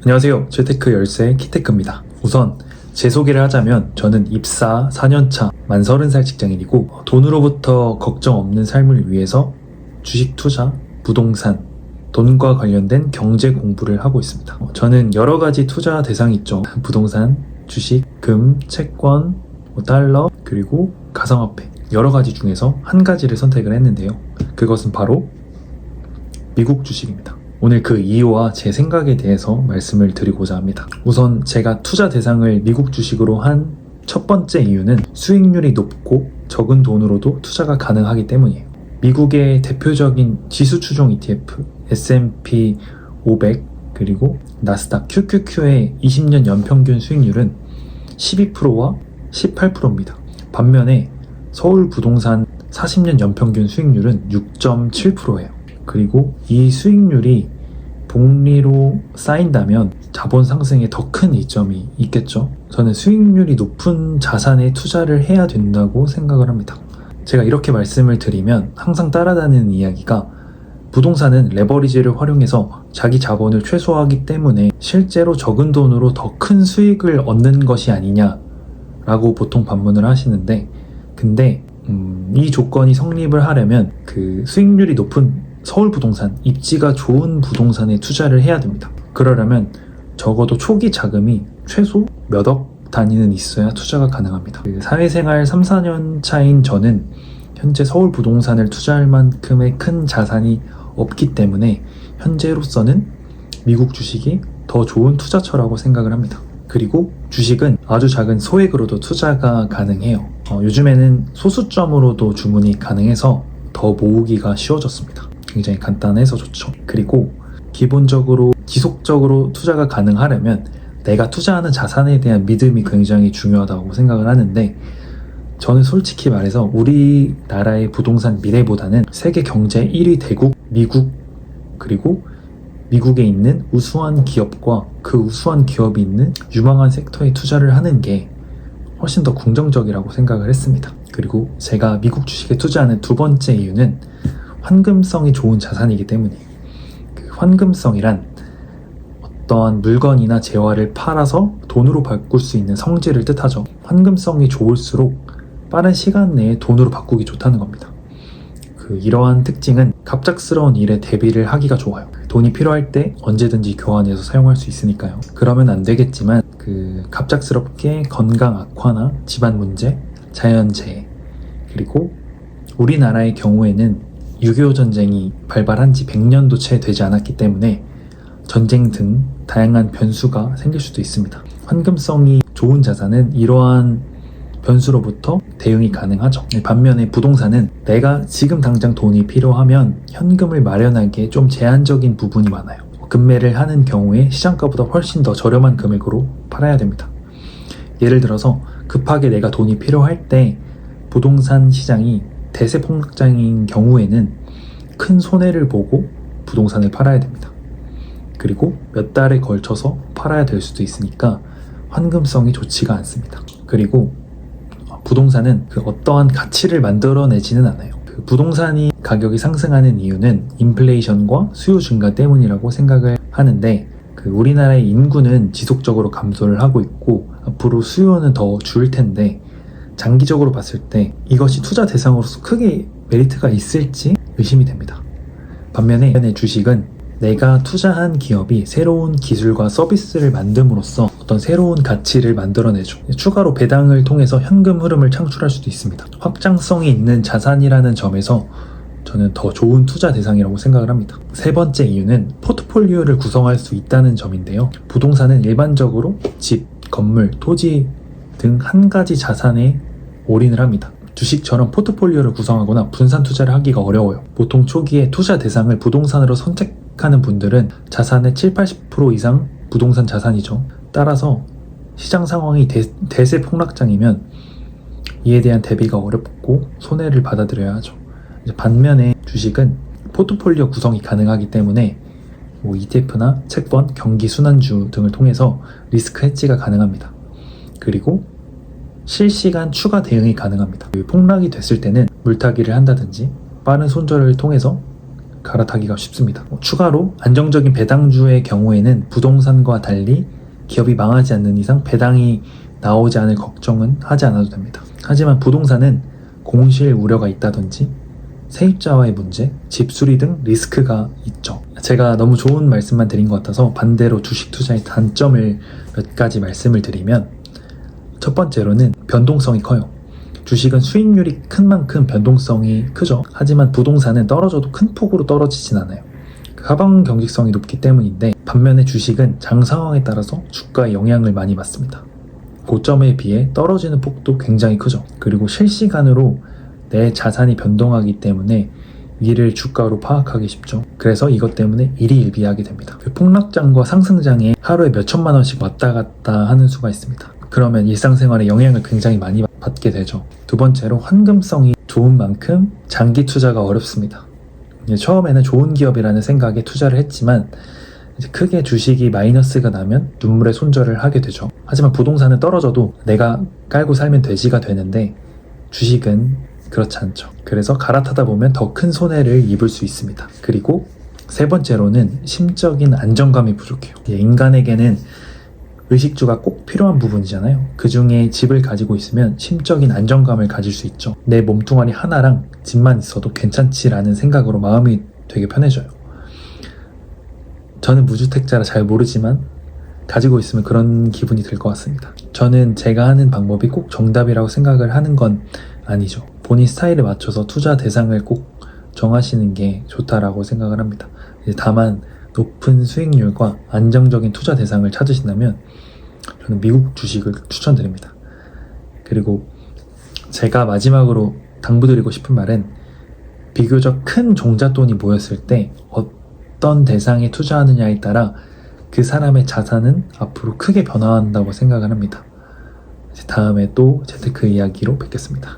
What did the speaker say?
안녕하세요. 재테크 열쇠 키테크입니다. 우선 제 소개를 하자면 저는 입사 4년차 만 30살 직장인이고 돈으로부터 걱정 없는 삶을 위해서 주식 투자, 부동산, 돈과 관련된 경제 공부를 하고 있습니다. 저는 여러 가지 투자 대상이 있죠. 부동산, 주식, 금, 채권, 달러, 그리고 가상화폐 여러 가지 중에서 한 가지를 선택을 했는데요. 그것은 바로 미국 주식입니다. 오늘 그 이유와 제 생각에 대해서 말씀을 드리고자 합니다. 우선 제가 투자 대상을 미국 주식으로 한 첫 번째 이유는 수익률이 높고 적은 돈으로도 투자가 가능하기 때문이에요. 미국의 대표적인 지수 추종 ETF, S&P 500, 그리고 나스닥 QQQ의 20년 연평균 수익률은 12%와 18%입니다. 반면에 서울 부동산 40년 연평균 수익률은 6.7%예요. 그리고 이 수익률이 복리로 쌓인다면 자본 상승에 더 큰 이점이 있겠죠. 저는 수익률이 높은 자산에 투자를 해야 된다고 생각을 합니다. 제가 이렇게 말씀을 드리면 항상 따라다니는 이야기가 부동산은 레버리지를 활용해서 자기 자본을 최소화하기 때문에 실제로 적은 돈으로 더 큰 수익을 얻는 것이 아니냐라고 보통 반문을 하시는데, 근데 이 조건이 성립을 하려면 그 수익률이 높은 서울 부동산, 입지가 좋은 부동산에 투자를 해야 됩니다. 그러려면 적어도 초기 자금이 최소 몇억 단위는 있어야 투자가 가능합니다. 사회생활 3, 4년 차인 저는 현재 서울 부동산을 투자할 만큼의 큰 자산이 없기 때문에 현재로서는 미국 주식이 더 좋은 투자처라고 생각을 합니다. 그리고 주식은 아주 작은 소액으로도 투자가 가능해요. 요즘에는 소수점으로도 주문이 가능해서 더 모으기가 쉬워졌습니다. 굉장히 간단해서 좋죠. 그리고 기본적으로 지속적으로 투자가 가능하려면 내가 투자하는 자산에 대한 믿음이 굉장히 중요하다고 생각을 하는데, 저는 솔직히 말해서 우리나라의 부동산 미래보다는 세계 경제 1위 대국 미국, 그리고 미국에 있는 우수한 기업과 그 우수한 기업이 있는 유망한 섹터에 투자를 하는 게 훨씬 더 긍정적이라고 생각을 했습니다. 그리고 제가 미국 주식에 투자하는 두 번째 이유는 환금성이 좋은 자산이기 때문이에요. 그 환금성이란 어떠한 물건이나 재화를 팔아서 돈으로 바꿀 수 있는 성질을 뜻하죠. 환금성이 좋을수록 빠른 시간 내에 돈으로 바꾸기 좋다는 겁니다. 이러한 특징은 갑작스러운 일에 대비를 하기가 좋아요. 돈이 필요할 때 언제든지 교환해서 사용할 수 있으니까요. 그러면 안 되겠지만 갑작스럽게 건강 악화나 집안 문제, 자연재해, 그리고 우리나라의 경우에는 6.25 전쟁이 발발한 지 100년도 채 되지 않았기 때문에 전쟁 등 다양한 변수가 생길 수도 있습니다. 환금성이 좋은 자산은 이러한 변수로부터 대응이 가능하죠. 반면에 부동산은 내가 지금 당장 돈이 필요하면 현금을 마련하기에 좀 제한적인 부분이 많아요. 급매를 하는 경우에 시장가보다 훨씬 더 저렴한 금액으로 팔아야 됩니다. 예를 들어서 급하게 내가 돈이 필요할 때 부동산 시장이 대세 폭락장인 경우에는 큰 손해를 보고 부동산을 팔아야 됩니다. 그리고 몇 달에 걸쳐서 팔아야 될 수도 있으니까 환금성이 좋지가 않습니다. 그리고 부동산은 어떠한 가치를 만들어내지는 않아요. 부동산이 가격이 상승하는 이유는 인플레이션과 수요 증가 때문이라고 생각을 하는데, 우리나라의 인구는 지속적으로 감소를 하고 있고 앞으로 수요는 더 줄 텐데, 장기적으로 봤을 때 이것이 투자 대상으로서 크게 메리트가 있을지 의심이 됩니다. 반면에 주식은 내가 투자한 기업이 새로운 기술과 서비스를 만듦으로써 어떤 새로운 가치를 만들어내죠. 추가로 배당을 통해서 현금 흐름을 창출할 수도 있습니다. 확장성이 있는 자산이라는 점에서 저는 더 좋은 투자 대상이라고 생각을 합니다. 세 번째 이유는 포트폴리오를 구성할 수 있다는 점인데요. 부동산은 일반적으로 집, 건물, 토지 등 한 가지 자산에 올인을 합니다. 주식처럼 포트폴리오를 구성하거나 분산 투자를 하기가 어려워요. 보통 초기에 투자 대상을 부동산으로 선택하는 분들은 자산의 7-80% 이상 부동산 자산이죠. 따라서 시장 상황이 대세 폭락장이면 이에 대한 대비가 어렵고 손해를 받아들여야 하죠. 반면에 주식은 포트폴리오 구성이 가능하기 때문에 ETF나 채권, 경기 순환주 등을 통해서 리스크 해지가 가능합니다. 그리고 실시간 추가 대응이 가능합니다. 폭락이 됐을 때는 물타기를 한다든지 빠른 손절을 통해서 갈아타기가 쉽습니다. 추가로 안정적인 배당주의 경우에는 부동산과 달리 기업이 망하지 않는 이상 배당이 나오지 않을 걱정은 하지 않아도 됩니다. 하지만 부동산은 공실 우려가 있다든지 세입자와의 문제, 집수리 등 리스크가 있죠. 제가 너무 좋은 말씀만 드린 것 같아서 반대로 주식 투자의 단점을 몇 가지 말씀을 드리면, 첫 번째로는 변동성이 커요. 주식은 수익률이 큰 만큼 변동성이 크죠. 하지만 부동산은 떨어져도 큰 폭으로 떨어지진 않아요. 하방 경직성이 높기 때문인데, 반면에 주식은 장 상황에 따라서 주가에 영향을 많이 받습니다. 고점에 비해 떨어지는 폭도 굉장히 크죠. 그리고 실시간으로 내 자산이 변동하기 때문에 이를 주가로 파악하기 쉽죠. 그래서 이것 때문에 일희일비하게 됩니다. 폭락장과 상승장에 하루에 몇 천만 원씩 왔다 갔다 하는 수가 있습니다. 그러면 일상생활에 영향을 굉장히 많이 받게 되죠. 두 번째로 환금성이 좋은 만큼 장기 투자가 어렵습니다. 처음에는 좋은 기업이라는 생각에 투자를 했지만 이제 크게 주식이 마이너스가 나면 눈물의 손절을 하게 되죠. 하지만 부동산은 떨어져도 내가 깔고 살면 돼지가 되는데 주식은 그렇지 않죠. 그래서 갈아타다 보면 더 큰 손해를 입을 수 있습니다. 그리고 세 번째로는 심적인 안정감이 부족해요. 인간에게는 의식주가 꼭 필요한 부분이잖아요. 그 중에 집을 가지고 있으면 심적인 안정감을 가질 수 있죠. 내 몸뚱아리 하나랑 집만 있어도 괜찮지라는 생각으로 마음이 되게 편해져요. 저는 무주택자라 잘 모르지만 가지고 있으면 그런 기분이 들 것 같습니다. 저는 제가 하는 방법이 꼭 정답이라고 생각을 하는 건 아니죠. 본인 스타일에 맞춰서 투자 대상을 꼭 정하시는 게 좋다라고 생각을 합니다. 다만 높은 수익률과 안정적인 투자 대상을 찾으신다면 저는 미국 주식을 추천드립니다. 그리고 제가 마지막으로 당부드리고 싶은 말은, 비교적 큰 종잣돈이 모였을 때 어떤 대상에 투자하느냐에 따라 그 사람의 자산은 앞으로 크게 변화한다고 생각을 합니다. 다음에 또 재테크 이야기로 뵙겠습니다.